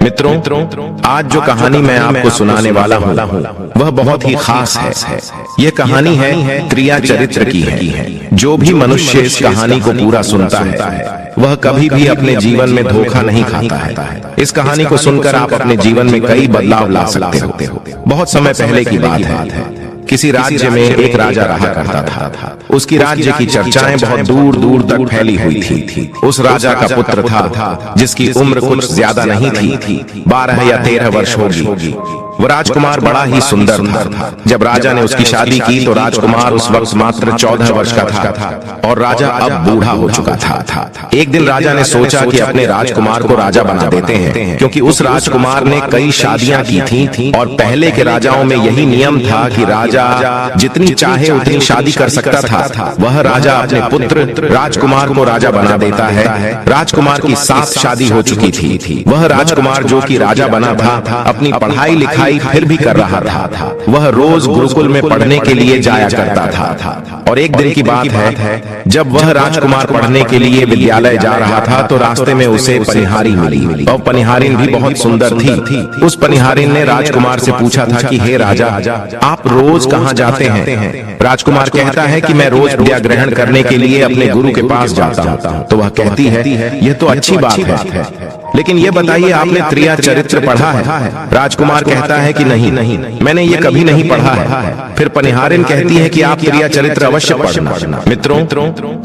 मित्रों, आज जो कहानी मैं आपको सुनाने वाला हूँ वह बहुत ही खास है। यह कहानी है त्रिया चरित्र की है। जो भी मनुष्य इस कहानी को पूरा सुनता है वह कभी भी अपने जीवन में धोखा नहीं खाता है। इस कहानी को सुनकर आप अपने जीवन में कई बदलाव ला सकते हो। बहुत समय पहले की बात है। किसी राज्य में एक राजा रहा करता था। उसकी राज्य की चर्चाएं बहुत दूर दूर तक फैली हुई थी। उस राजा का पुत्र था जिसकी उम्र कुछ ज्यादा नहीं थी, 12 या 13 वर्ष होगी। वो राजकुमार बड़ा ही सुंदर था। जब राजा ने उसकी शादी की तो राजकुमार उस वक्त मात्र 14 वर्ष का था और राजा अब बूढ़ा हो चुका था। एक दिन राजा ने सोचा कि अपने राजकुमार को राजा बना देते हैं, क्योंकि उस राजकुमार ने कई शादियां की थी और पहले के राजाओं में यही नियम था कि राजा जितनी चाहे उतनी शादी कर सकता था। वह राजा अपने पुत्र राजकुमार को राजा बना देता है। राजकुमार की 7 शादी हो चुकी थी। वह राजकुमार जो कि राजा बना था अपनी पढ़ाई लिखाई फिर भी कर रहा था। वह रोज गुरुकुल में पढ़ने के लिए जाया करता था। और एक दिन की बात है, जब वह राजकुमार पढ़ने के लिए विद्यालय जा रहा था तो रास्ते में उसे पनिहारी मिली और पनिहारिन भी बहुत सुंदर थी। उस पनिहारिन ने राजकुमार से पूछा था कि हे राजा, आप रोज कहाँ जाते हैं? राजकुमार कहता है कि मैं रोज विद्या ग्रहण करने के लिए अपने गुरु के पास जाता हूँ। तो वह कहती है, यह तो अच्छी बात है, लेकिन ये बताइए आपने त्रिया चरित्र पढ़ा है? राजकुमार कहता है कि नहीं, मैंने ये कभी नहीं पढ़ा है। फिर पनिहारिन कहती है कि आप त्रिया चरित्र अवश्य पढ़ना। मित्रों,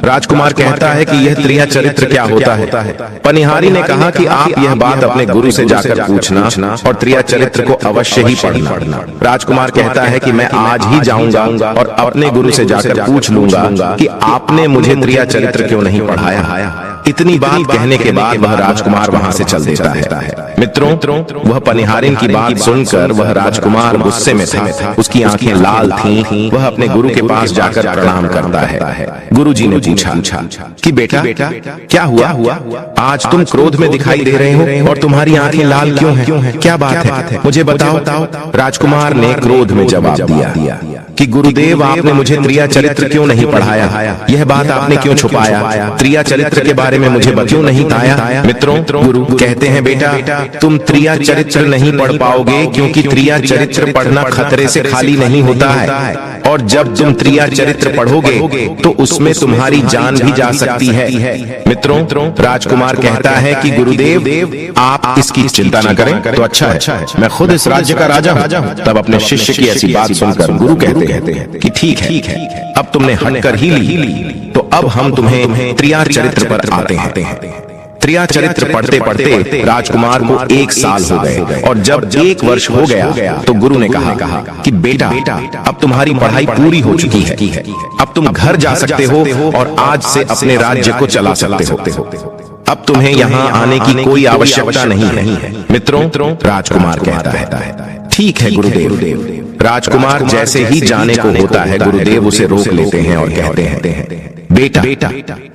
राजकुमार कहता है कि यह त्रिया चरित्र क्या होता है? पनिहारी ने कहा कि आप यह बात अपने गुरु से जाकर पूछना और त्रिया चरित्र को अवश्य ही पढ़ना। राजकुमार कहता है कि मैं आज ही जाऊंगा और अपने गुरु से जाकर पूछ लूंगा कि आपने मुझे त्रिया चरित्र क्यों नहीं पढ़ाया। इतनी बात कहने के बाद वह राजकुमार वहां से चल देता है। मित्रों, वह पनिहारिन की बात सुनकर वह राजकुमार गुस्से में था। उसकी आंखें लाल थीं। वह अपने गुरु के पास जाकर प्रणाम करता है। गुरुजी ने पूछा कि बेटा क्या हुआ? आज तुम क्रोध में दिखाई दे रहे हो और तुम्हारी आंखें लाल क्यों हैं? क्या बात है, मुझे बताओ। राजकुमार ने क्रोध में जवाब दिया कि गुरुदेव, आपने मुझे त्रिया चरित्र क्यों नहीं पढ़ाया? यह बात आपने क्यों छुपाया? त्रिया चरित्र के बारे में मुझे क्यों नहीं बताया? मित्रों, गुरु कहते हैं, बेटा तुम त्रिया चरित्र नहीं पढ़ पाओगे, क्योंकि त्रिया चरित्र पढ़ना खतरे से खाली नहीं होता है। और जब तुम त्रिया चरित्र पढ़ोगे तो उसमें तुम्हारी जान भी जा सकती है। मित्रों, राजकुमार कहता है कि गुरुदेव, आप इसकी चिंता न करें तो अच्छा है, मैं खुद इस राज्य का राजा हूँ। तब अपने शिष्य की ऐसी बात सुनकर गुरु कहते हैं कि ठीक है, अब तुमने हटकर ही ली, तो अब हम तुम्हें त्रिया चरित्र पर आते हैं। त्रिया चरित्र पढ़ते पढ़ते राजकुमार को 1 साल हो गए और जब 1 वर्ष हो गया तो गुरु ने कहा कि बेटा, अब तुम्हारी पढ़ाई पूरी हो चुकी है, अब तुम घर जा सकते हो और आज से अपने राज्य को चला सकते हो। अब तुम्हें यहाँ आने की कोई आवश्यकता नहीं है। मित्रों, राजकुमार कहता है ठीक है गुरुदेव। राजकुमार जैसे ही जाने को होता है गुरुदेव उसे रोक लेते हैं और कहते हैं, बेटा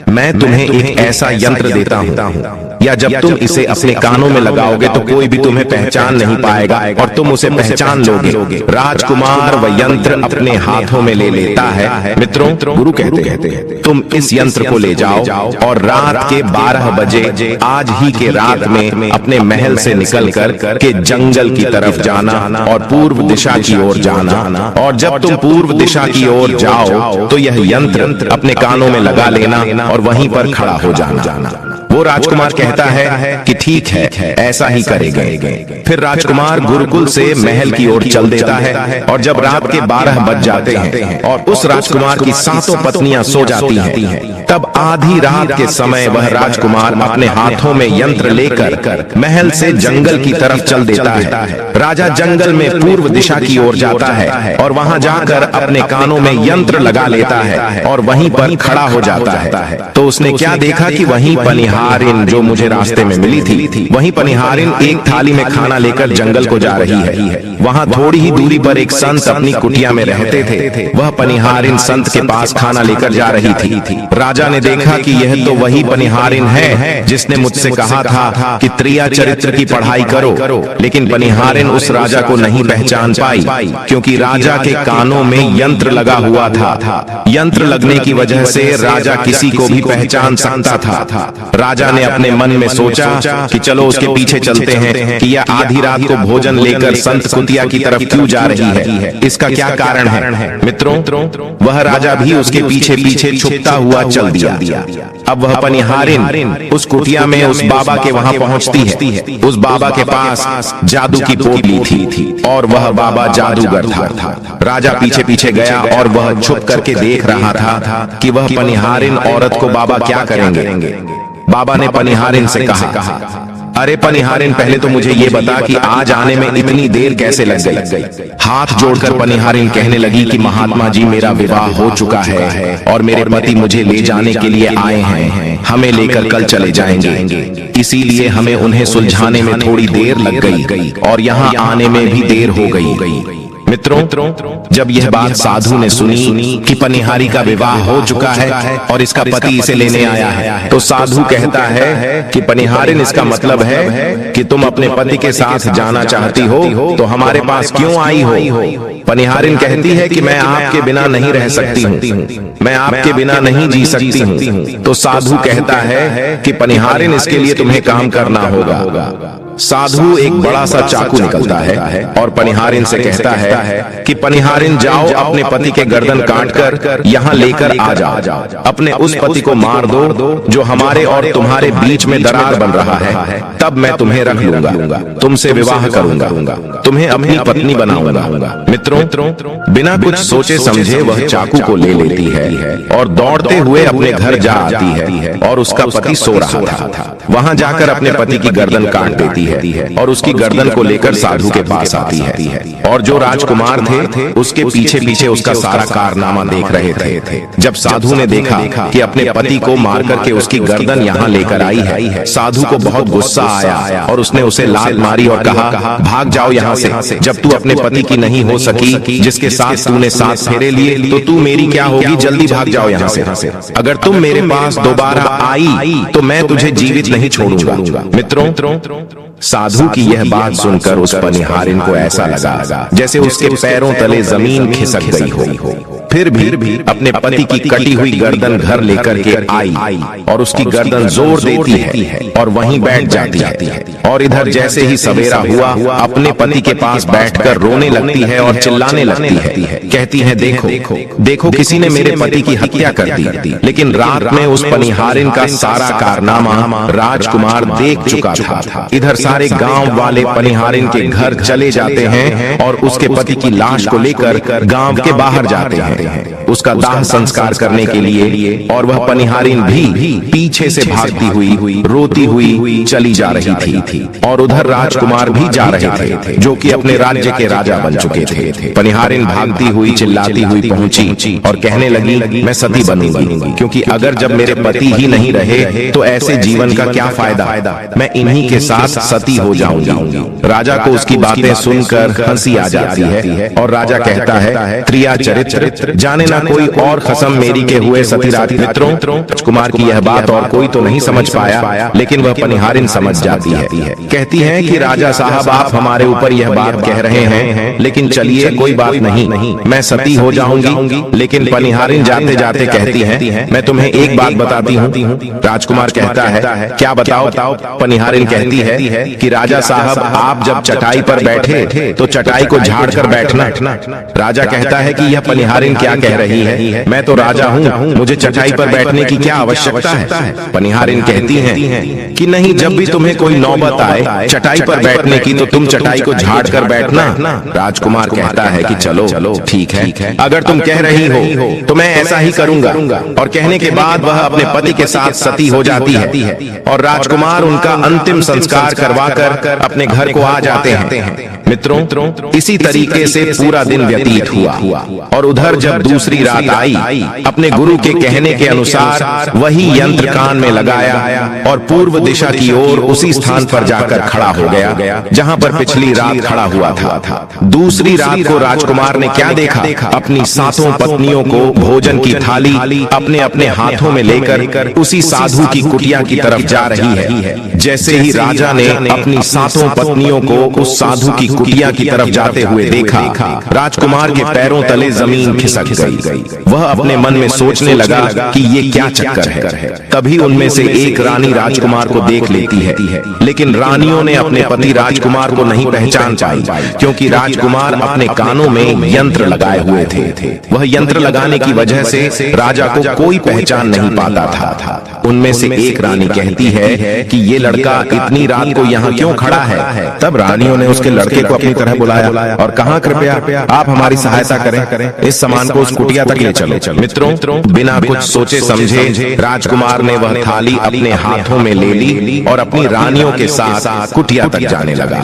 मैं तुम्हें एक ऐसा यंत्र देता हूँ, या जब तुम इसे अपने कानों में लगाओगे तो कोई भी तुम्हें पहचान नहीं पाएगा और तुम उसे पहचान लोगे। राजकुमार वह यंत्र अपने हाथों में ले लेता है। मित्रों, गुरु कहते हैं तुम इस यंत्र को ले जाओ और रात के 12 बजे आज ही के रात में अपने महल से निकलकर के जंगल की तरफ जाना और पूर्व दिशा की ओर जाना। और जब तुम पूर्व दिशा की ओर जाओ तो यह यंत्र अपने कानों में लगा लेना और वहीं पर खड़ा हो जाना। वो राजकुमार कहता है कि ठीक है, ऐसा ही करेंगे। फिर राजकुमार गुरुकुल से महल की ओर चल देता है और जब रात के 12 बज जाते हैं और उस राजकुमार की 7 पत्नियां सो जाती हैं, तब आधी रात के समय वह राजकुमार अपने हाथों में यंत्र लेकर महल से जंगल की तरफ चल देता है। राजा जंगल में पूर्व दिशा की ओर जाता है और वहां जाकर अपने कानों में यंत्र लगा लेता है और वहीं पर खड़ा हो जाता है। तो उसने क्या देखा कि वहीं पनिहारिन जो मुझे रास्ते में मिली थी, वहीं पनिहारिन एक थाली में खाना लेकर जंगल को जा रही है। वहां थोड़ी ही दूरी पर एक संत अपनी कुटिया में रहते थे। वह पनिहारिन संत के पास खाना लेकर जा रही थी। राजा ने देखा कि यह तो वही पनिहारिन है जिसने मुझसे कहा था कि त्रिया चरित्र की पढ़ाई करो, लेकिन पनिहारिन उस राजा को नहीं पहचान पाई, क्योंकि राजा के कानों में यंत्र लगा हुआ था। यंत्र लगने की वजह से राजा किसी को भी पहचान सकता था। राजा ने अपने मन में सोचा कि चलो उसके पीछे चलते हैं कि यह आधी रात को भोजन लेकर संत कुतिया की तरफ क्यों जा रही है, इसका क्या कारण है। मित्रों, वह राजा भी उसके पीछे पीछे छुपता हुआ चल दिया। अब वह पनिहारिन उस कुटिया में उस बाबा के वहां पहुंचती है। उस बाबा के पास जादू की पोटली थी और वह बाबा जादूगर था। राजा पीछे पीछे गया और वह छुप करके देख रहा था कि वह पनिहारिन औरत को बाबा क्या करेंगे। बाबा ने पनिहारिन से कहा, अरे पनिहारिन, पहले तो मुझे ये बता कि आज आने में इतनी देर कैसे लग गई। हाथ जोड़कर पनिहारिन कहने लगी कि महात्मा जी, मेरा विवाह हो चुका है और मेरे पति मुझे ले जाने के लिए आए हैं। हमें लेकर कल चले जाएंगे, इसीलिए हमें उन्हें सुलझाने में थोड़ी देर लग गई और यहाँ आने में भी देर हो गई। मित्रों, जब यह बात साधु ने सुनी कि पनिहारी का विवाह हो चुका है और इसका पति इसे लेने आया है, तो साधु कहता है कि पनिहारिन, इसका मतलब है कि तुम अपने पति के साथ जाना चाहती हो, तो हमारे पास क्यों आई हो। पनिहारिन कहती है कि मैं आपके बिना नहीं रह सकती हूँ, मैं आपके बिना नहीं जी सकती हूँ। तो साधु कहता है कि पनिहारिन, इसके लिए तुम्हें काम करना होगा। साधु एक बड़ा सा चाकू निकलता है और पनिहारिन से कहता है कि पनिहारिन, जाओ अपने पति के गर्दन काटकर यहाँ लेकर आ जाओ। अपने उस पति को मार दो जो हमारे और तुम्हारे बीच में दरार बन रहा है, तब मैं तुम्हें रख लूंगा, तुमसे विवाह करूंगा, तुम्हें अपनी पत्नी बनाऊंगा। मित्रों, बिना कुछ सोचे समझे वह चाकू को ले लेती है और दौड़ते हुए अपने घर जा आती है और उसका पति सो रहा था। वहां जाकर अपने पति की गर्दन काट देती है और उसकी गर्दन को लेकर साधु के पास आती है और जो राजकुमार थे उसके पीछे पीछे उसका सारा कारनामा देख रहे थे। जब साधु ने देखा कि अपने पति को मार करके उसकी गर्दन यहाँ लेकर आई है, साधु को बहुत गुस्सा आया और उसने उसे लात मारी और कहा, भाग जाओ यहाँ से। जब तू अपने पति की नहीं हो सकी, जिसके साथ तूने 7 फेरे लिए, तो तू मेरी क्या होगी। जल्दी भाग जाओ यहाँ से। अगर तुम मेरे पास दोबारा आई तो मैं तुझे जीवित नहीं छोड़ूंगा। मित्रों, साधु की यह बात सुनकर उस पनिहारिन को ऐसा लगा जैसे उसके पैरों तले जमीन खिसक गई हो। फिर भी अपने पति की कटी हुई गर्दन घर लेकर के आई और उसकी गर्दन जोर देती है और वहीं बैठ जाती है। और इधर जैसे ही सवेरा हुआ, अपने पति के पास बैठकर रोने लगती है और चिल्लाने लगती है। कहती है, देखो किसी ने मेरे पति की हत्या कर दी। लेकिन रात में उस पनिहारिन का सारा कारनामा राजकुमार देख चुका था। इधर सारे गांव वाले पनिहारिन के घर चले जाते हैं और उसके पति की लाश को लेकर गांव के बाहर जाते हैं उसका दाह संस्कार करने के लिए। और वह पनिहारिन भी पीछे से भागती हुई रोती हुई चली जा रही थी और उधर राजकुमार भी जा रहे थे जो कि अपने राज्य के राजा बन चुके थे। पनिहारिन भागती हुई चिल्लाती हुई पहुंची और कहने लगी, मैं सती बनूंगी, क्योंकि अगर जब मेरे पति ही नहीं रहे तो ऐसे जीवन का क्या फायदा, मैं इन्हीं के साथ सती हो जाऊंगी। राजा को उसकी बातें सुनकर हंसी आ जाती है और राजा कहता है, क्रिया चरित्र जाने ना कोई और कसम मेरी के हुए सती रात। मित्रों, राजकुमार की यह बात और कोई तो नहीं समझ पाया, लेकिन वह पनिहारिन समझ जाती है। कहती है कि राजा साहब, आप हमारे ऊपर यह बात कह रहे हैं, लेकिन चलिए कोई बात नहीं, मैं सती हो जाऊंगी। लेकिन पनिहारिन जाते जाते कहती है, मैं तुम्हें एक बात बताती हूँ। राजकुमार कहता है, क्या बताओ। पनिहारिन कहती है कि राजा साहब, आप जब चटाई पर बैठे तो चटाई को झाड़ कर बैठना। राजा कहता है कि यह पनिहारिन क्या कह रही है, मैं तो राजा हूँ, मुझे चटाई पर बैठने की क्या आवश्यकता है। पनिहारिन कहती है कि नहीं, जब भी तुम्हें कोई नौबत आए चटाई पर बैठने की तो तुम चटाई को झाड़ कर बैठना। राजकुमार कहता है कि चलो ठीक है, अगर तुम कह रही हो तो मैं ऐसा ही करूंगा। और कहने के बाद वह अपने पति के साथ सती हो जाती है और राजकुमार उनका अंतिम संस्कार करवाकर अपने घर को आ जाते हैं। मित्रों, इसी तरीके से पूरा दिन व्यतीत हुआ और उधर जब दूसरी रात आई, अपने गुरु के कहने के अनुसार वही यंत्र कान में लगाया और पूर्व दिशा की ओर उसी स्थान पर जाकर खड़ा हो गया जहां पर पिछली रात खड़ा हुआ था। दूसरी रात को राजकुमार ने क्या देखा, अपनी 7 पत्नियों को भोजन की थाली अपने अपने हाथों में लेकर उसी साधु की कुटिया की तरफ जा रही है। जैसे ही राजा ने अपनी सातों पत्नियों को उस साधु की कुटिया की तरफ जाते हुए देखा, राजकुमार के पैरों तले जमीन खिसक गई। वह अपने मन में सोचने लगा कि ये क्या चक्कर है। तभी उनमें से एक रानी राजकुमार को देख लेती है, लेकिन रानियों ने अपने पति राजकुमार को नहीं पहचान पाई, क्योंकि राजकुमार अपने कानों में यंत्र लगाए हुए थे। वह यंत्र लगाने की वजह से राजा को कोई पहचान नहीं पाता था। उनमें से एक रानी कहती है कि ये लड़का इतनी रात को यहाँ क्यों खड़ा है। तब रानियों ने उसके लड़के को अपनी तरह बुलाया और कहा, कृपया आप हमारी सहायता करें, इस सामान को उस कुटिया तक ले चलो। मित्रों, बिना कुछ सोचे समझे राजकुमार ने वह थाली अपने हाथों में ले ली और अपनी रानियों के साथ कुटिया तक जाने लगा।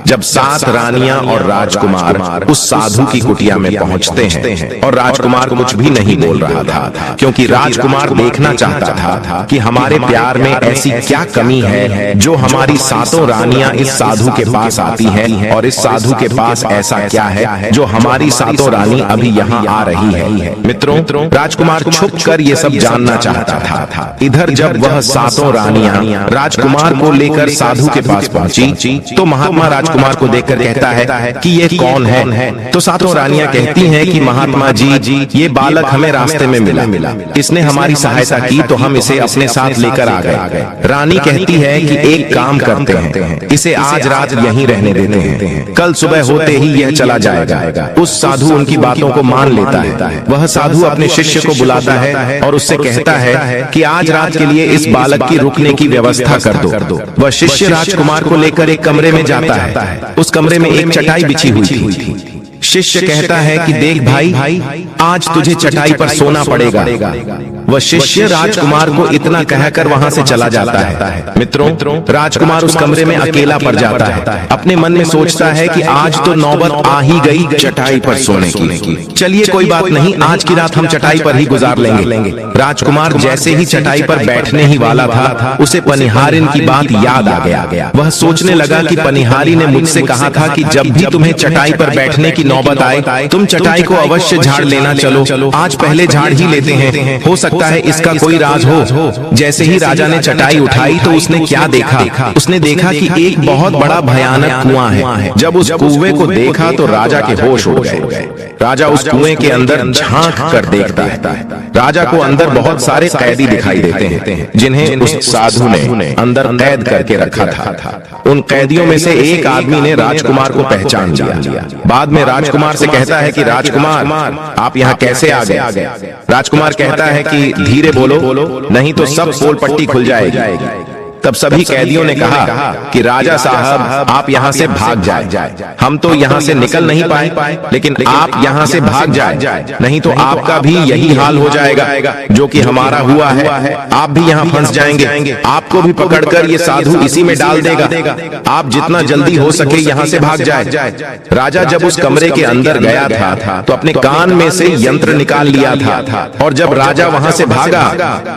जब 7 रानियां और राजकुमार उस साधु की कुटिया में पहुंचते हैं और राजकुमार कुछ भी नहीं बोल रहा था, क्योंकि राजकुमार देखना चाहता था कि हमारे प्यार में ऐसी क्या कमी है जो हमारी 7 रानियां इस साधु के पास आती हैं, और इस साधु के पास ऐसा क्या है जो हमारी 7 रानी अभी यहाँ आ रही है। मित्रों, राजकुमार छुप कर ये सब जानना चाहता था। इधर जब वह 7 रानियां राजकुमार को लेकर साधु के पास पहुंची तो महात्मा राजकुमार को देखकर कहता है कि ये कौन है। तो 7 रानियां कहती हैं कि महात्मा जी, ये बालक हमें रास्ते में मिला, इसने हमारी सहायता की तो हम इसे अपने साथ लेकर आ गए। रानी कहती है कि एक काम करते हैं, इसे आज रात यहीं रहने देते हैं, कल सुबह होते ही यह चला जाएगा। उस साधु उनकी बातों को मान लेता है। वह साधु अपने शिष्य को बुलाता है और उससे कहता है कि आज रात के लिए इस बालक की रुकने की व्यवस्था कर दो। वह शिष्य राजकुमार को लेकर एक कमरे में जाता है। उस कमरे में एक चटाई बिछी हुई थी। शिष्य कहता है कि देख भाई, आज तुझे चटाई पर सोना पड़ेगा। वह शिष्य राजकुमार को इतना कहकर वहां से चला जाता है। मित्रों, राजकुमार उस कमरे में अकेला पड़ जाता है। अपने मन में सोचता है कि आज तो नौबत आ ही गई चटाई पर सोने की। चलिए कोई बात नहीं, आज की रात हम चटाई पर ही गुजार लेंगे। राजकुमार जैसे ही चटाई पर बैठने ही वाला था, उसे पनिहारिन की बात याद आ गया। वह सोचने लगा कि पनिहारी ने मुझसे कहा था कि जब भी तुम्हें चटाई पर बैठने की नौबत आए तुम चटाई को अवश्य झाड़ लेना। चलो आज पहले झाड़ ही लेते हैं, हो सकता है इसका कोई राज हो। जैसे ही राजा ने चटाई उठाई तो उसने क्या देखा? उसने देखा कि एक बहुत बड़ा भयानक कुआं है। जब उस कुएं को देखा तो राजा के होश उड़ गए। राजा उस कुएं के अंदर झांक कर देखता है। राजा को अंदर बहुत सारे कैदी दिखाई देते हैं, जिन्हें उस साधु ने अंदर कैद करके रखा था। उन कैदियों में से एक आदमी ने राजकुमार को पहचान लिया। बाद में राजकुमार से कहता है कि राजकुमार, आप यहाँ कैसे आ गए? राजकुमार कहता है कि धीरे बोलो, नहीं तो सब पोल पट्टी खुल जाएगी। तब सभी कैदियों ने कहा कि राजा साहब, आप यहाँ से भाग जाए। हम तो यहाँ से निकल नहीं पाए, लेकिन आप यहाँ से भाग जाए, नहीं तो आपका भी यही हाल हो जाएगा जो कि हमारा हुआ है। आप भी यहाँ फंस जाएंगे, आपको भी पकड़कर ये साधु इसी में डाल देगा। आप जितना जल्दी हो सके यहाँ से भाग जाए। राजा जब उस कमरे के अंदर गया था तो अपने कान में से यंत्र निकाल लिया था, और जब राजा वहां से भागा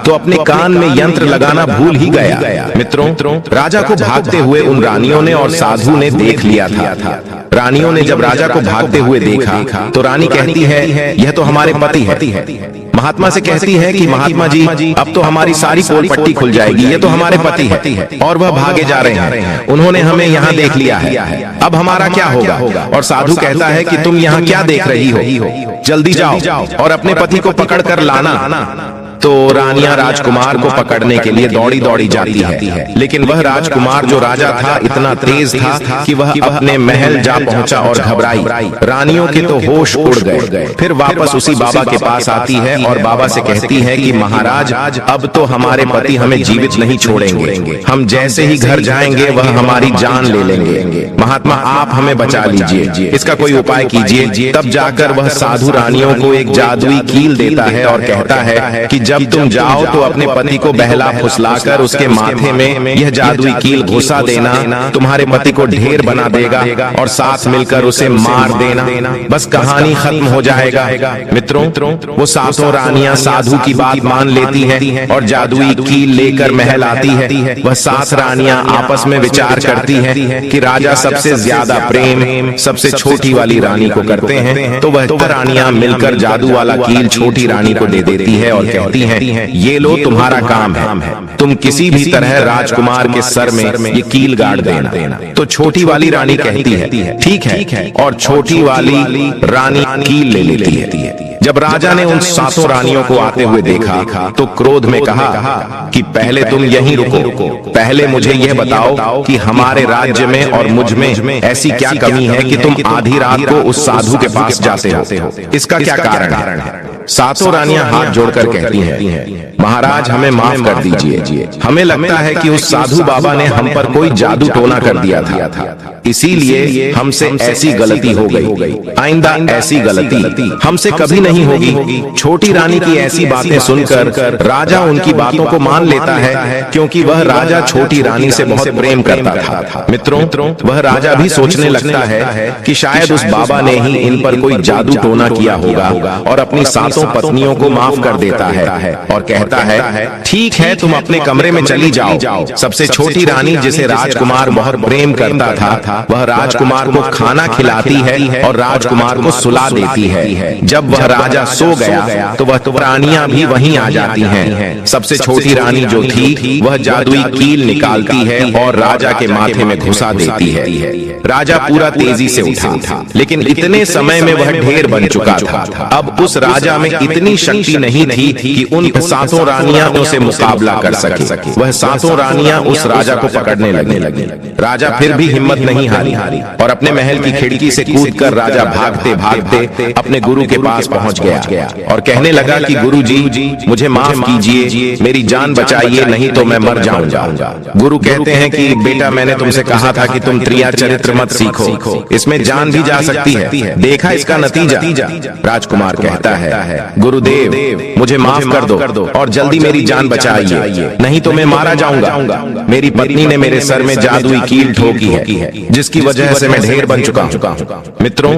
तो अपने कान में यंत्र लगाना भूल ही गया। मित्रों, राजा को भागते हुए उन रानियों ने और साधु ने देख लिया था। रानियों ने जब राजा को भागते हुए देखा तो रानी कहती है, यह तो हमारे पति है। महात्मा से कहती है कि महात्मा जी, अब तो हमारी सारी पोल पट्टी खुल जाएगी, ये तो हमारे पति है और वह भागे जा रहे हैं। उन्होंने हमें यहाँ देख लिया है, अब हमारा क्या होगा? और साधु कहता है कि तुम यहाँ क्या देख रही हो, जल्दी जाओ और अपने पति को पकड़ कर लाना। तो रानियां राजकुमार को पकड़ने के लिए दौड़ी दौड़ी जाती है, लेकिन वह राजकुमार जो राजा था इतना तेज था कि वह अपने महल जा पहुंचा और घबराई। रानियों के तो होश उड़ गए। फिर वापस उसी बाबा के पास आती है और बाबा से कहती है कि महाराज, अब तो हमारे पति हमें जीवित नहीं छोड़ेंगे, हम जैसे ही घर जाएंगे वह हमारी जान ले लेंगे। महात्मा, आप हमें बचा लीजिए, इसका कोई उपाय कीजिए। तब जाकर वह साधु रानियों को एक जादुई कील देता है और कहता है कि जब तुम जाओ तो अपने पति को बहला फुसलाकर उसके माथे में यह जादुई कील घुसा देना, तुम्हारे पति को ढेर बना देगा और साथ मिलकर उसे मार देना, बस कहानी खत्म हो जाएगा। मित्रों, वो 7 रानियां साधु की बात मान लेती हैं और जादुई कील लेकर महल आती है। वह 7 रानियां आपस में विचार करती हैं कि राजा सबसे ज्यादा प्रेम सबसे छोटी वाली रानी को करते हैं, तो वह रानियां मिलकर जादू वाला कील छोटी रानी को दे देती है और कहती कहती हैं, ये लो तुम्हारा काम है, तुम किसी भी तरह राजकुमार के सर में ये कील गाड़ देना। तो छोटी वाली रानी कहती है ठीक है, और छोटी वाली रानी कील ले लेती है। जब राजा ने उन 7 रानियों को आते हुए देखा तो क्रोध में कहा कि पहले तुम यहीं रुको, पहले मुझे यह बताओ कि हमारे राज्य में और मुझ में ऐसी क्या कमी है कि तुम आधी रात को उस साधु के पास जाते हो, इसका क्या कारण है? 7 रानियां हाथ जोड़कर कहती हैं, महाराज हमें माफ कर दीजिए, हमें लगता है कि उस साधु बाबा ने हम पर कोई जादू टोना कर दिया था, इसीलिए हमसे ऐसी गलती हो गई। आइंदा ऐसी गलती हमसे कभी नहीं होगी। छोटी रानी की ऐसी बातें सुनकर राजा उनकी बातों को मान लेता है, क्योंकि वह राजा छोटी रानी से बहुत प्रेम करता था। मित्रों, वह राजा भी सोचने लगता है कि शायद उस बाबा ने ही इन पर कोई जादू टोना किया होगा, और अपनी 7 पत्नियों को माफ कर देता है और कहता है ठीक है, तुम अपने कमरे में चली जाओ। सबसे छोटी रानी, जिसे राजकुमार बहुत प्रेम करता था, वह राजकुमार को खाना खिलाती है और राजकुमार को सुला देती है। जब वह राजा सो गया तो वह रानियां भी वहीं आ जाती हैं। सबसे छोटी रानी जो थी वह जादुई कील निकालती है और राजा के माथे में घुसा देती है। राजा पूरा तेजी से उठा, लेकिन इतने समय में वह ढेर बन चुका था। अब उस राजा में इतनी शक्ति नहीं थी कि उन 7 रानियां उसे मुकाबला कर सके। वह 7 रानियां उस राजा को पकड़ने लगी। राजा फिर भी हिम्मत नहीं हारी और अपने महल की खिड़की से कूदकर राजा भागते भागते अपने गुरु के पास पहुंच गया और कहने लगा कि गुरुजी, मुझे माफ कीजिए, मेरी जान बचाइए, नहीं तो मैं मर जाऊंगा। गुरु कहते हैं कि बेटा, मैंने तुमसे कहा था कि तुम त्रिया चरित्र मत सीखो, इसमें जान भी जा सकती है, देखा इसका नतीजा। राजकुमार कहता है, गुरुदेव मुझे माफ कर दो और जल्दी मेरी जान बचाइए, नहीं तो मैं मारा जाऊंगा। मेरी पत्नी ने मेरे सर में जादुई कील ठोकी है, जिसकी वजह से मैं ढेर बन चुका हूँ। मित्रों,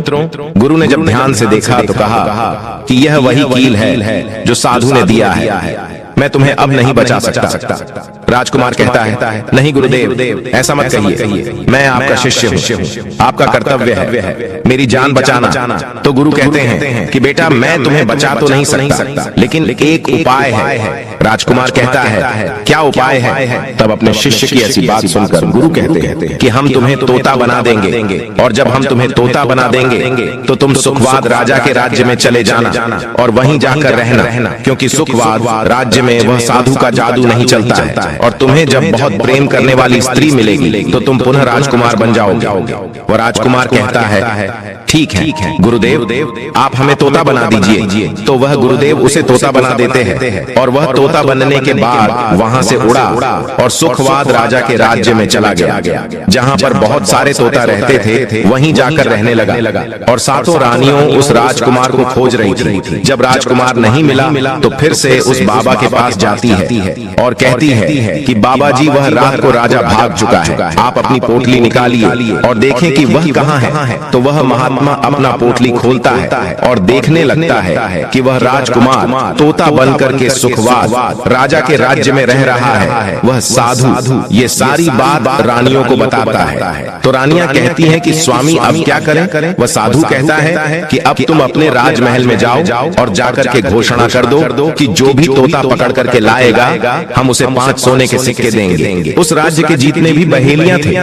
गुरु ने जब ध्यान से देखा तो कहा कि यह वही कील है जो साधु ने दिया है, मैं तुम्हें अब नहीं बचा सकता। राजकुमार कहता है, नहीं गुरुदेव, ऐसा मत कहिए, मैं आपका शिष्य हूँ, आपका कर्तव्य है मेरी जान बचाना। तो गुरु कहते हैं कि बेटा, मैं तुम्हें बचा तो नहीं सकता, लेकिन एक उपाय है। राजकुमार कहता है, क्या उपाय है? तब अपने शिष्य की ऐसी बात सुनकर गुरु कहते हैं कि हम तुम्हें तोता बना देंगे, और जब हम तुम्हें तोता बना देंगे तो तुम सुखवाद राजा के राज्य में चले जाना और वहीं जाकर रहना, क्योंकि सुखवाद राज्य में वह साधु का जादू नहीं चलता है, और तुम्हें जब बहुत प्रेम करने वाली स्त्री मिलेगी तो तुम पुनः राजकुमार बन जाओगे। वह राजकुमार कहता है, ठीक है गुरुदेव, आप हमें तोता बना दीजिए। तो वह गुरुदेव उसे तोता बना देते हैं, और वह तोता बनने के बाद वहां से उड़ा और सुखवाद राजा के राज्य में चला गया, जहां पर बहुत सारे तोता रहते थे, वहीं जाकर रहने लगा। और 7 रानियों उस राजकुमार को खोज रही थी। जब राजकुमार नहीं मिला तो फिर से उस बाबा के पास जाती है और कहती है कि बाबा जी, वह रात को राजा भाग चुका है, आप अपनी पोटली निकालिए और देखें कि वह कहाँ है। तो वह महात्मा अपना पोटली खोलता है और देखने लगता है कि वह राजकुमार तोता बनकर के सुखवाद राजा के राज्य में रह रहा है। वह साधु ये सारी बात रानियों को बताता है। तो रानियां कहती हैं कि स्वामी, अब क्या करें? वह साधु कहता है कि अब तुम अपने राजमहल में जाओ और जाकर के घोषणा कर दो कि जो भी तोता पकड़ करके लाएगा, हम उसे 5 सोने के सिक्के देंगे। उस राज्य के जितने भी बहेलियां थे,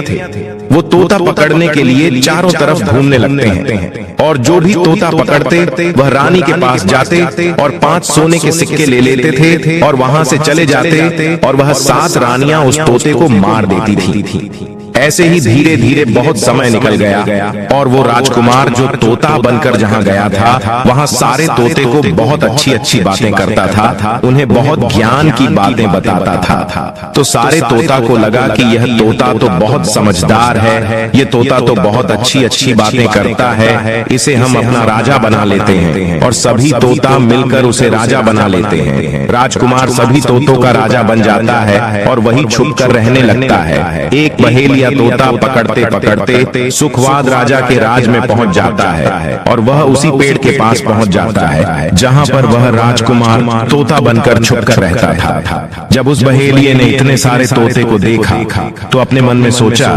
वो तोता पकड़ने के लिए चारों तरफ घूमने लगते हैं, और जो भी तोता पकड़ते वह रानी के पास जाते और 5 सोने के सिक्के ले लेते थे और वहां से चले जाते, और वह 7 रानियां उस तोते को मार देती थी। ऐसे ही धीरे धीरे बहुत समय निकल गया, और वो राजकुमार जो तोता बनकर जहां गया था, वहां सारे तोते को बहुत अच्छी अच्छी बातें करता था, उन्हें बहुत ज्ञान की बातें बताता था। तो सारे तोता को लगा कि यह तोता तो बहुत समझदार है, ये तोता तो बहुत अच्छी अच्छी बातें करता है, इसे हम अपना राजा बना लेते हैं। और सभी तोता मिलकर उसे राजा बना लेते हैं। राजकुमार सभी तोतों का राजा बन जाता है और वही छुप कर रहने लगता है। एक बहेलिया बहेलिया तोता पकड़ते पकड़ते सुखवाद राजा के राज में पहुंच जाता है और वह उसी पेड़ के पास पहुंच जाता है जहां पर वह राजकुमार तोता बनकर छुपकर रहता था। जब उस बहेलिये ने इतने सारे तोते को देखा तो अपने मन में सोचा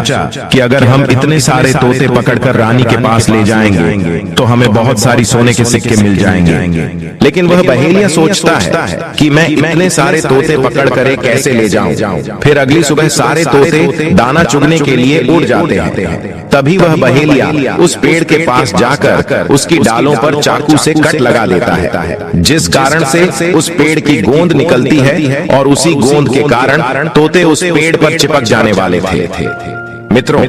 कि अगर हम इतने सारे तोते पकड़कर रानी के पास ले जाएंगे तो हमें बहुत सारी सोने के सिक्के मिल जाएंगे। लेकिन वह बहेलिया सोचता है कि मैं इतने सारे तोते पकड़ कर कैसे ले जाऊं। फिर अगली सुबह सारे तोते दाना चुगने के लिए उड़ जाते हैं। तभी वह बहेलिया उस पेड़ के पास जाकर उसकी डालों पर चाकू से कट लगा देता है, जिस कारण से उस पेड़ की गोंद निकलती है और उसी गोंद के कारण तोते उस पेड़ पर चिपक जाने वाले थे। मित्रों,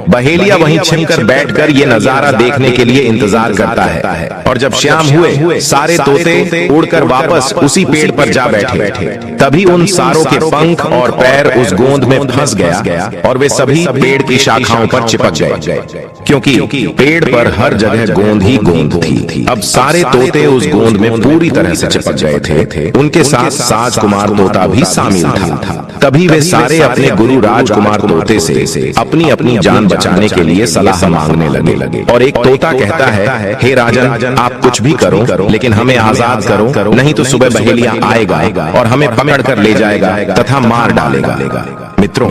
बहेलिया वहीं छिपकर बैठकर ये नजारा देखने के लिए इंतजार करता है और जब शाम हुए सारे तोते उड़कर वापस उसी पेड़ पर जा बैठे। तभी उन सारों के पंख और पैर उस गोंद में फंस गया और वे सभी पेड़ की शाखाओं पर चिपक गए, क्योंकि पेड़ पर हर जगह गोंद ही गोंद थी। अब सारे तोते उस गोंद में पूरी तरह से चिपक गए थे। उनके साथ राजकुमार तोता भी शामिल था। तभी वे सारे अपने गुरु राजकुमार तोते से अपनी अपनी जान बचाने के लिए सलाह मांगने लगे और एक तोता कहता है, हे राजन, आप कुछ भी करो लेकिन हमें आजाद करो, नहीं तो सुबह बहेलिया आएगा और हमें पकड़ कर ले जाएगा तथा मार डालेगा। मित्रों,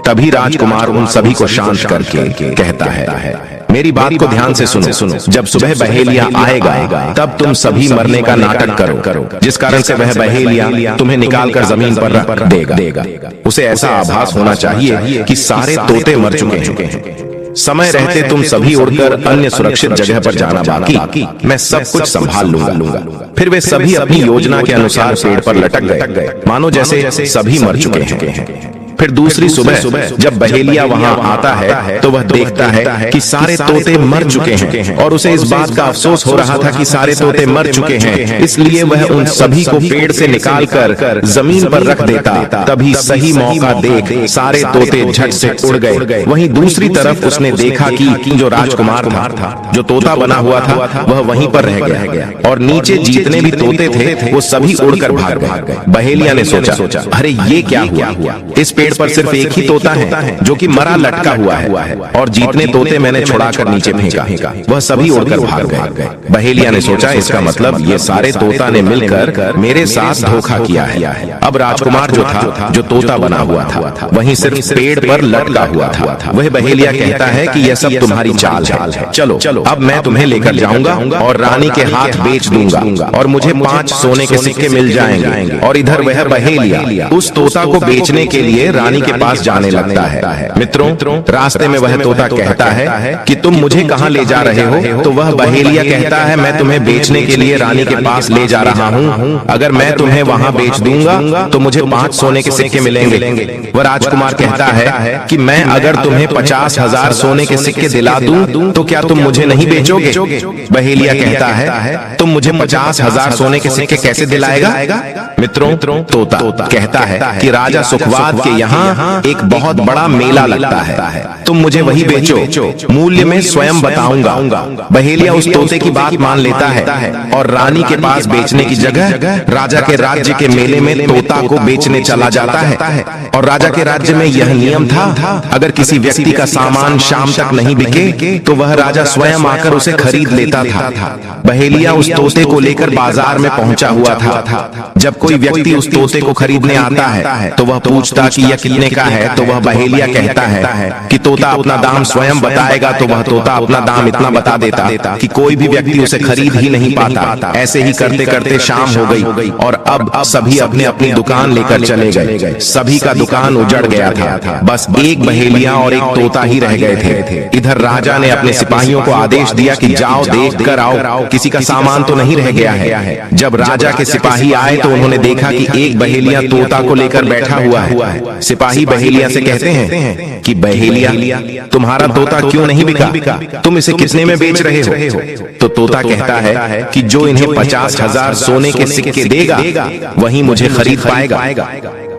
तभी राजकुमार उन सभी को शांत करके कहता है, मेरी बात को ध्यान से सुनो। जब सुबह बहेलिया आएगा तब तुम सभी मरने का नाटक करो, जिस कारण से वह बहेलिया तुम्हें निकालकर जमीन पर रख देगा। उसे ऐसा आभास होना चाहिए कि सारे तोते मर चुके हैं। समय रहते तुम सभी उड़कर अन्य सुरक्षित जगह पर जाना, बाकी मैं सब कुछ संभाल लूंगा। फिर वे सभी अपनी योजना के अनुसार पेड़ पर लटक गए, मानो जैसे सभी मर चुके हैं। फिर दूसरी सुबह जब बहेलिया वहां आता है तो वह देखता है कि सारे तोते मर चुके हैं और उसे इस बात का अफसोस हो रहा था कि सारे तोते मर चुके हैं। इसलिए वह उन सभी को पेड़ से निकालकर जमीन पर रख देता। तभी सही मौका देख सारे तोते झट से उड़ गए। वहीं दूसरी तरफ उसने देखा कि जो राजकुमार था, जो तोता बना हुआ था, वह वहीं पर रह गया और नीचे जितने भी तोते थे वो सभी उड़कर भाग गए। बहेलिया ने सोचा, अरे ये क्या हुआ? इस पेड़ पर सिर्फ एक ही तोता है जो कि मरा लटका हुआ है और जितने तोते मैंने छुड़ाकर नीचे फेंका वह सभी उड़कर भाग गए। बहेलिया ने सोचा, इसका मतलब ये सारे तोता ने मिलकर मेरे साथ धोखा किया है। अब राजकुमार जो तोता बना हुआ था वहीं सिर्फ पेड़ पर लटका हुआ था। वह बहेलिया कहता है कि यह सब तुम्हारी चाल है। चलो अब मैं तुम्हें लेकर जाऊंगा और रानी के हाथ बेच दूंगा और मुझे 5 सोने के सिक्के मिल जाएंगे। और इधर वह बहेलिया उस तोता को बेचने के लिए रानी के पास जाने लगता है। मित्रों, रास्ते में वह तोता कहता है कि तुम मुझे कहां ले जा रहे हो? तो वह बहेलिया कहता है, मैं तुम्हें बेचने के लिए रानी के पास ले जा रहा हूं। अगर मैं तुम्हें वहां बेच दूंगा तो मुझे 5 सोने के सिक्के मिलेंगे। वह राजकुमार कहता है कि मैं अगर तुम्हें 50,000 सोने के सिक्के दिला दूं तो क्या तुम मुझे नहीं बेचोगे? बहेलिया कहता है, तुम मुझे 50,000 सोने के सिक्के कैसे दिलाएगा? मित्रों, तोता कहता है कि राजा सुखवाद के यहाँ एक बहुत बड़ा मेला लगता है, तुम मुझे वही बेचो, मूल्य में स्वयं बताऊंगा। बहेलिया उस तोते की बात मान लेता है और रानी के पास बेचने की जगह राजा के राज्य के मेले में तोता को बेचने चला जाता है। और राजा के राज्य में यह नियम था, अगर किसी व्यक्ति का सामान शाम तक नहीं बिके तो वह राजा स्वयं आकर उसे खरीद लेता था। बहेलिया उस तोते को लेकर बाजार में पहुंचा हुआ था। जब कोई व्यक्ति उस तोते को खरीदने आता है तो वह पूछता कि यह कितने का है? तो वह बहेलिया कहता है कि तोता अपना दाम स्वयं बताएगा। तो वह तोता अपना दाम इतना बता देता कि कोई भी व्यक्ति उसे खरीद ही नहीं पाता। ऐसे ही करते करते शाम हो गई और अब सभी अपनी अपनी दुकान लेकर चले गए। सभी का दुकान उजड़ गया था, बस एक बहेलिया और एक तोता ही रह गए थे। इधर राजा ने अपने सिपाहियों को आदेश दिया कि जाओ देख कर आओ, किसी का सामान तो नहीं रह गया है। जब राजा के सिपाही आए तो उन्होंने देखा कि एक बहेलिया तोता को लेकर बैठा हुआ है। सिपाही बहेलिया से कहते हैं कि बहेलिया, तुम्हारा तोता क्यों नहीं बिका? तुम इसे कितने में बेच रहे हो? तो तोता कहता है कि जो इन्हें 50,000 सोने के सिक्के देगा वही मुझे खरीद पाएगा।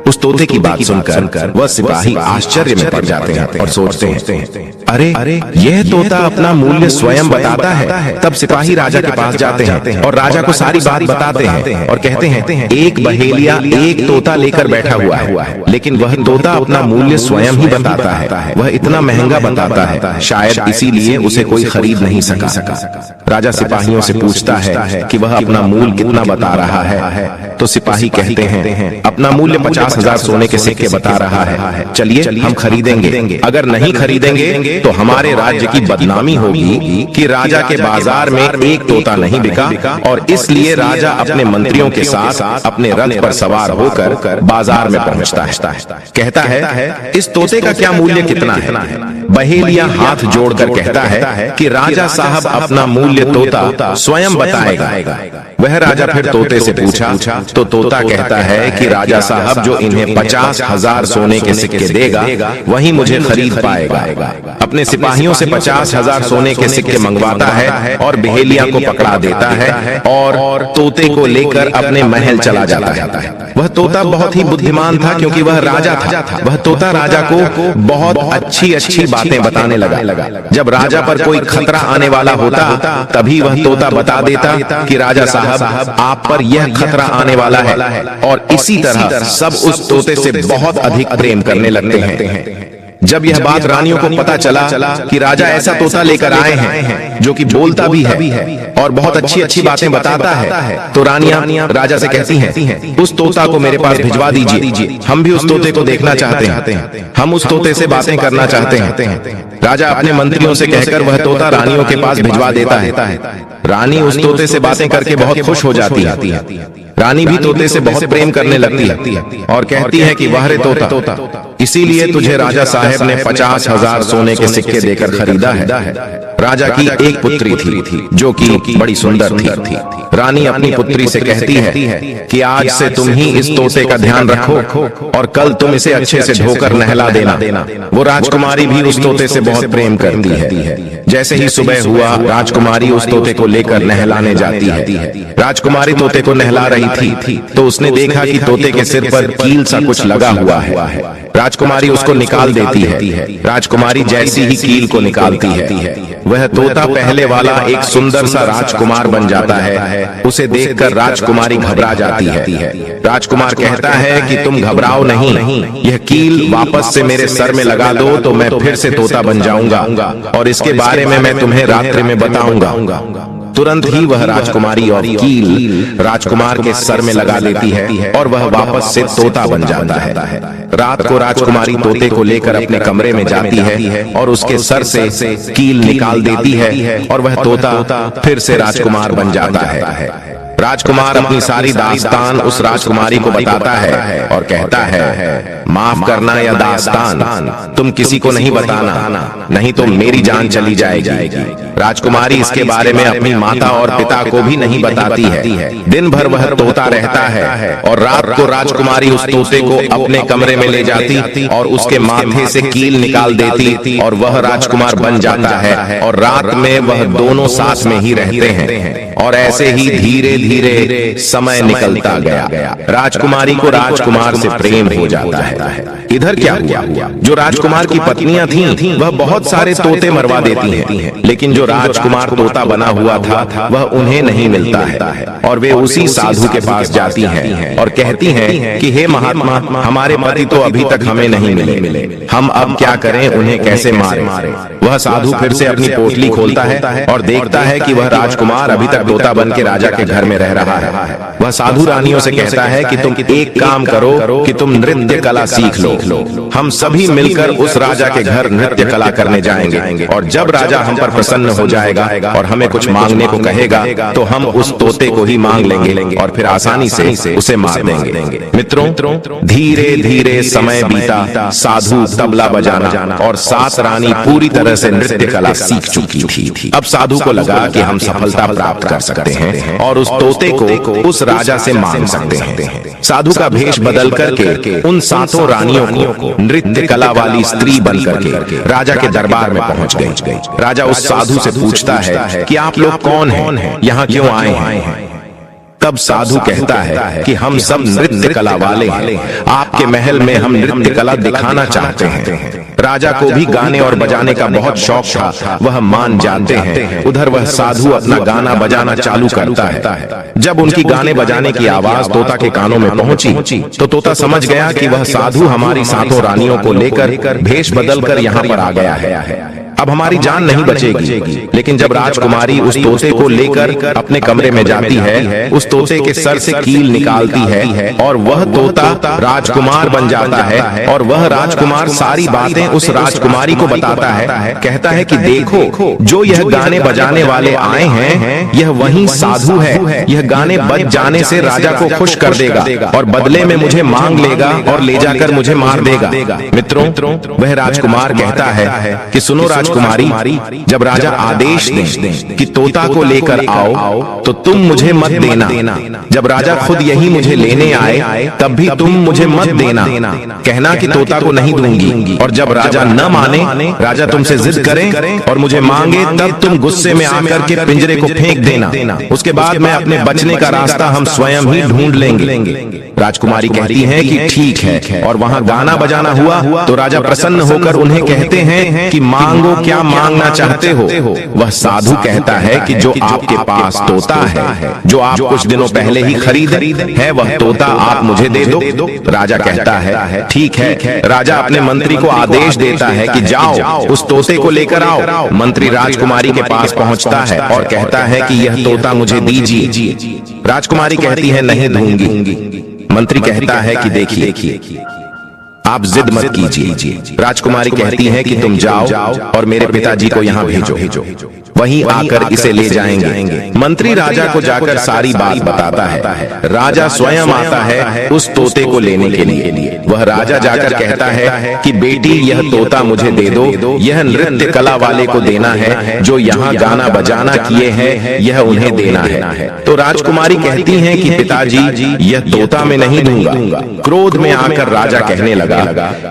उस तोते की बात सुनकर वह सिपाही आश्चर्य में पड़ जाते हैं और सोचते हैं, अरे यह तोता अपना मूल्य स्वयं बताता है। तब सिपाही राजा के पास जाते हैं और राजा को सारी बात बताते हैं और कहते हैं एक बहेलिया एक तोता लेकर बैठा हुआ है, लेकिन वह तोता अपना मूल्य स्वयं ही बताता है। वह इतना महंगा बताता है, शायद इसीलिए उसे कोई खरीद नहीं सका। राजा सिपाहियों से पूछता है कि वह अपना मूल्य कितना बता रहा है, तो सिपाही कहते हैं अपना मूल्य 50,000 सोने के सिक्के बता रहा है, चलिए हम खरीदेंगे। अगर नहीं खरीदेंगे तो हमारे राज्य की बदनामी होगी कि राजा के बाजार में एक तोता नहीं बिका, और इसलिए राजा अपने मंत्रियों के साथ अपने रथ पर सवार होकर बाजार में पहुंचता है। कहता है इस तोते का क्या मूल्य कितना है? बहेलिया हाथ जोड़कर कहता है कि राजा साहब अपना मूल्य तोता स्वयं बताएगा। वह राजा फिर तोते से पूछा तो तोता कहता है कि राजा साहब जो इन्हें 50,000 सोने के सिक्के देगा वही मुझे खरीद पाएगा। अपने सिपाहियों से 50,000 सोने के सिक्के मंगवाता है और बहेलिया को पकड़ा देता है और तोते को लेकर अपने महल चला जाता है। वह तोता बहुत ही बुद्धिमान था क्योंकि वह राजा था। वह तोता राजा को बहुत अच्छी अच्छी बातें बताने लगा। जब राजा पर कोई खतरा आने वाला होता तभी वह तोता बता देता कि राजा साहब आप पर यह खतरा आने वाला है, और इसी तरह सब उस तोते से बहुत अधिक प्रेम करने लगते हैं। जब यह बात रानियों को पता चला कि राजा ऐसा तोता लेकर आए हैं जो कि बोलता भी है और बहुत अच्छी अच्छी बातें बताता है, तो रानियां राजा से कहती हैं उस तोता को मेरे पास भिजवा दीजिए, हम भी उस तोते को देखना चाहते हैं, हम उस तोते से बातें करना चाहते हैं। राजा अपने मंत्रियों से कहकर वह तोता रानियों के पास भिजवा देता है। रानी उस तोते से बातें करके बहुत खुश हो जाती है। रानी भी तोते से बहुत प्रेम करने लगती है और कहती है कि वाह रे तोता, इसीलिए तुझे राजा साहब ने 50,000 सोने के सिक्के देकर खरीदा है। राजा की एक पुत्री थी जो कि बड़ी सुंदर थी। रानी अपनी पुत्री से कहती है कि आज से तुम ही इस तोते का ध्यान रखो और कल तुम इसे अच्छे से धोकर नहला देना। वो राजकुमारी भी उस तोते से बहुत प्रेम करती है। जैसे ही सुबह हुआ राजकुमारी उस तोते को लेकर नहलाने जाती है। राजकुमारी तोते को नहला रही थी तो उसने देखा कि तोते के सिर पर कील सा कुछ लगा हुआ है। राजकुमारी उसको निकाल देती है। राजकुमारी जैसी ही कील को निकालती है वह तोता पहले वाला एक सुंदर सा राजकुमार बन जाता है। उसे देखकर राजकुमारी घबरा जाती है। राजकुमार कहता है कि तुम घबराओ नहीं, यह कील वापस से मेरे सर में लगा दो तो मैं फिर से तोता बन जाऊंगा और इसके बारे में मैं तुम्हें रात्रि में बताऊंगा। तुरंत ही वह राजकुमारी और कील राजकुमार के सर में लगा लेती है और वह वापस से तोता बन जाता है। रात को राजकुमारी तोते को लेकर अपने कमरे में जाती है और उसके सर से कील निकाल देती है और वह तोता फिर से राजकुमार बन जाता है। राजकुमार अपनी सारी दास्तान उस राजकुमारी को बताता है और कहता है माफ करना या दास्तान तुम किसी को नहीं बताना, नहीं तो मेरी जान चली जाएगी। राजकुमारी इसके बारे में अपनी माता और पिता को भी नहीं बताती है। दिन भर वह तोता रहता है और रात को राजकुमारी उस तोते को अपने कमरे में ले जाती और उसके माथे से कील निकाल देती और वह राजकुमार बन जाता है और रात में वह दोनों साथ में ही रहते हैं। और ऐसे ही धीरे धीरे समय निकलता गया। राजकुमारी को राजकुमार से प्रेम हो जाता है। इधर क्या हुआ? जो राजकुमार की पत्नियां थीं, वह बहुत सारे तोते मरवा देती हैं, लेकिन जो राजकुमार तोता बना हुआ था वह उन्हें नहीं मिलता है और वे उसी साधु के पास जाती हैं और कहती हैं कि हे महात्मा, हमारे पति तो अभी तक हमें नहीं मिले, हम अब क्या करें, उन्हें कैसे मारें? वह साधु फिर से अपनी पोटली खोलता है और देखता है कि वह राजकुमार अभी तक तोता बन के राजा के घर में रह रहा है। वह साधु रानियों से कहता है कि तुम एक काम करो कि तुम नृत्य कला सीख लो, हम सभी मिलकर उस राजा के घर नृत्य कला करने जाएंगे और जब राजा हम पर प्रसन्न हो जाएगा और हमें कुछ मांगने को कहेगा तो हम उस तोते को ही मांग लेंगे और फिर आसानी से उसे मार देंगे। मित्रों, धीरे धीरे समय बीता, साधु तबला बजाना और सात रानी पूरी तरह से नृत्य कला सीख चुकी थी। अब साधु को लगा कि हम सफलता प्राप्त कर सकते हैं और उस तोते को उस राजा से मांग सकते हैं। साधु का भेष बदल करके उन सातों रानियों को नृत्य कला वाली स्त्री बन करके राजा के दरबार में पहुंच गई। राजा उस साधु से पूछता है कि आप लोग कौन हैं, यहाँ क्यों आए हैं? तब साधु कहता है कि हम सब नृत्य कला वाले हैं, आपके महल में हम नृत्य कला दिखाना चाहते हैं। राजा को भी गाने और बजाने का बहुत शौक था, वह मान जाते हैं। उधर वह साधु अपना गाना बजाना चालू करता है। जब उनकी गाने बजाने की आवाज तोता के कानों में पहुंची तो तोता समझ गया कि वह साधु हमारी सातों रानियों को लेकर भेष बदलकर यहाँ पर आ गया है। अब हमारी जान नहीं बचेगी। लेकिन जब राजकुमारी उस तोते को लेकर अपने कमरे में जाती है, उस तोते के सर से कील निकालती है और वह तोता राजकुमार बन जाता है। और वह राजकुमार सारी बातें उस राजकुमारी को बताता है। कहता है कि देखो, जो यह गाने बजाने वाले आए हैं, यह वही साधु है। यह गाने बज जाने से राजा को खुश कर देगा और बदले में मुझे मांग लेगा और ले जाकर मुझे मार देगा। मित्रों, वह राजकुमार कहता है कि सुनो राजकुमारी, जब राजा आदेश दें कि तोता को लेकर आओ तो तुम मुझे मत देना। जब राजा खुद यही मुझे लेने आए तब भी तुम मुझे मत देना। कहना कि तोता को नहीं दूंगी। और जब राजा न माने, राजा तुमसे जिद करे और मुझे मांगे, तब तुम गुस्से में आकर के पिंजरे को फेंक देना। उसके बाद मैं अपने बचने का रास्ता हम स्वयं ही ढूंढ लेंगे। राजकुमारी कहती है कि ठीक है। और वहां गाना बजाना हुआ तो राजा प्रसन्न होकर उन्हें कहते हैं कि मांगो, क्या मांगना चाहते हो। वह साधु कहता है कि जो आपके पास तोता है, जो आप कुछ दिनों पहले ही खरीद है, वह तोता आप मुझे दे दो। राजा कहता है ठीक है। राजा अपने मंत्री को आदेश देता है कि जाओ उस तोते को लेकर आओ। मंत्री राजकुमारी के पास पहुंचता है और कहता है कि यह तोता मुझे दीजिए। राजकुमारी कहती है नहीं दूंगी। मंत्री कहता है कि देखिए, आप जिद मत कीजिए। राजकुमारी कहती है कि तुम जाओ और मेरे पिताजी को यहाँ भेजो, वहीं आकर इसे ले जाएंगे। मंत्री राजा को जाकर सारी बात बताता है। राजा स्वयं आता है उस तोते को लेने के लिए। वह राजा जाकर कहता है कि बेटी, यह तोता मुझे दे दो। यह नृत्य कला वाले को देना है, जो यहाँ गाना बजाना किए हैं, यह उन्हें देना है। तो राजकुमारी कहती है कि पिताजी, यह तोता मैं नहीं दूंगा। क्रोध में आकर राजा कहने लगा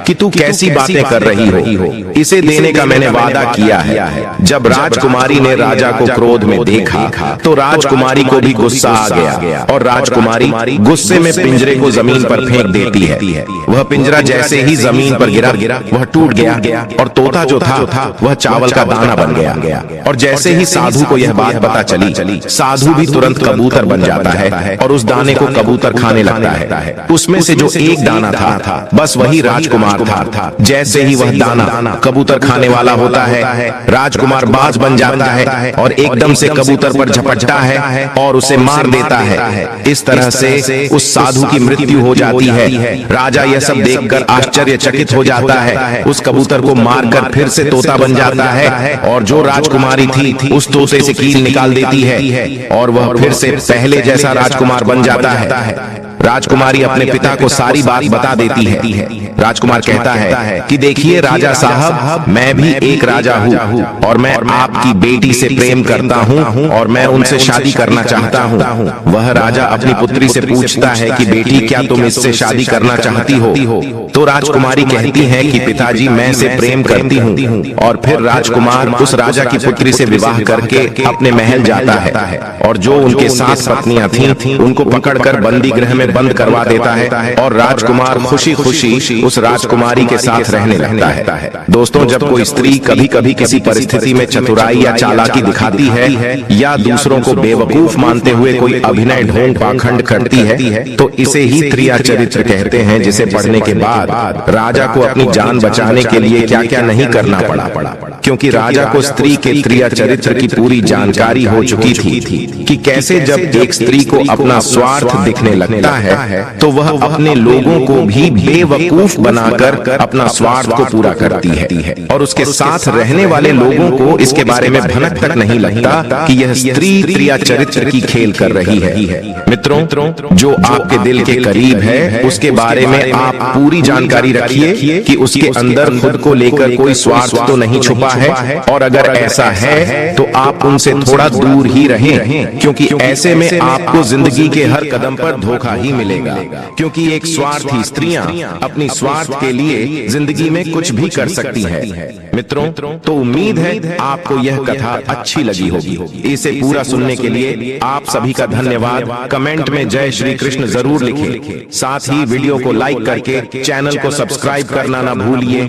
कि तू कैसी बातें कर रही हो, इसे देने का मैंने वादा किया है। जब राजकुमारी ने राजा को क्रोध में देखा तो राजकुमारी को भी गुस्सा आ गया और राजकुमारी गुस्से में पिंजरे को जमीन पर फेंक देती है। वह पिंजरा जैसे ही जमीन पर गिरा, वह टूट गया और तोता जो था वह चावल का दाना बन गया। और जैसे ही साधु को यह बात पता चली, साधु भी तुरंत कबूतर बन जाता है और उस दाने को कबूतर खाने लगता है। उसमें से जो एक दाना था, बस वही राजकुमार था। जैसे ही वह दाना कबूतर खाने वाला होता है, राजकुमार बाज बन जाता है और एकदम से कबूतर पर झपटता है और उसे मार देता है। इस तरह से उस साधु की मृत्यु हो जाती है। राजा यह सब देखकर आश्चर्यचकित हो जाता है। उस कबूतर को मारकर फिर से तोता बन जाता है और जो राजकुमारी थी उस तोते से कील निकाल देती है और वह फिर से पहले जैसा राजकुमार बन जाता है। राजकुमारी अपने पिता को सारी बात बता देती है। राजकुमार कहता है कि देखिए राजा साहब, मैं भी एक राजा हूँ और मैं आपकी बेटी से प्रेम करता हूँ और मैं उनसे शादी करना चाहता हूँ। वह राजा अपनी पुत्री से पूछता है कि बेटी, क्या तुम इससे शादी करना चाहती हो? तो राजकुमारी कहती है कि पिताजी, मैं इसे प्रेम करती हूँ। और फिर राजकुमार उस राजा की पुत्री से विवाह करके अपने महल जाता है और जो उनके 7 पत्नियां थीं उनको पकड़कर बंदी गृह में बंद करवा देता है और राजकुमार खुशी खुशी उस राजकुमारी के साथ रहने लगता है। दोस्तों, जब कोई स्त्री कभी कभी किसी परिस्थिति में चतुराई या चालाकी दिखाती है या दूसरों को बेवकूफ मानते हुए कोई अभिनय ढोंग पाखंड करती है तो इसे ही त्रिया चरित्र कहते हैं, जिसे पढ़ने के बाद राजा को अपनी जान बचाने के लिए क्या क्या नहीं करना पड़ा, क्योंकि राजा को स्त्री के त्रिया चरित्र की पूरी जानकारी हो चुकी थी कि कैसे जब एक स्त्री को अपना स्वार्थ दिखने लगता है तो वह अपने लोगों को भी बेवकूफ बनाकर अपना स्वार्थ को पूरा करती है और उसके साथ रहने वाले लोगों को इसके बारे में भनक तक नहीं लगता कि यह स्त्री त्रिया चरित्र की खेल कर रही है। मित्रों, जो आपके दिल के करीब है उसके बारे में आप पूरी जानकारी रखिए कि उसके अंदर खुद को लेकर कोई स्वार्थ तो नहीं छुपा है, और अगर ऐसा है तो आप उनसे थोड़ा दूर ही रहें, क्योंकि ऐसे में आपको जिंदगी के हर कदम पर धोखा ही मिलेगा। क्योंकि एक स्वार्थी स्त्रियां अपनी स्वार्थ के लिए जिंदगी में कुछ भी कर सकती है। मित्रों, तो उम्मीद है आपको यह कथा अच्छी लगी होगी। इसे पूरा सुनने के लिए आप सभी का धन्यवाद। कमेंट में जय श्री कृष्ण जरूर लिखें। साथ ही वीडियो को लाइक करके चैनल को सब्सक्राइब करना ना भूलिए।